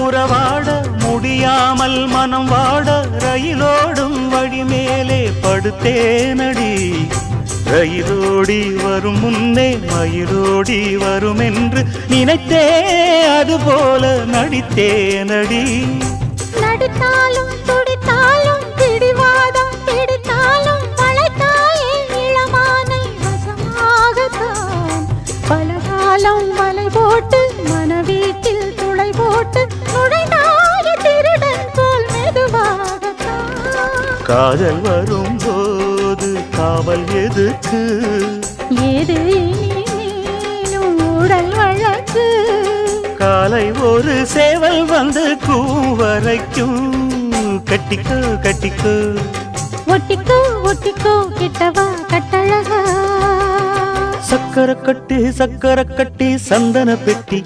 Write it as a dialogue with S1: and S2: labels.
S1: உறவாட முடியாமல் மனம் வாட ரயிலோடும் வழி மேலே படுத்தேனடி. ரயிலோடி வரும் முன்னே மயிலோடி வரும் என்று நினைத்தே அதுபோல நடித்தேனடி.
S2: நடித்தாலும் துடித்தாலும் பிடிவாதம் பிடித்தாலும் வளைத்தாயே இளமானை வசமாகத்தான். பலகாலம் வலை போட்டு மனவீட்டில் துளை போட்டு நுழைந்தாய திருடன் போல் மெதுவாகத்தான்.
S1: காதல் வரும்போது காவல் எதுக்கு?
S2: ஏது இனிமேலும் உடல் வழக்கு.
S1: காலை ஒரு சேவல் வந்து கூவரைக்கும். கட்டிக்கோ கட்டிக்கோ
S2: ஒட்டிக்கோ ஒட்டிக்கோ கிட்டவா கட்டழகா.
S1: சக்கரை கட்டி சந்தன பெட்டி.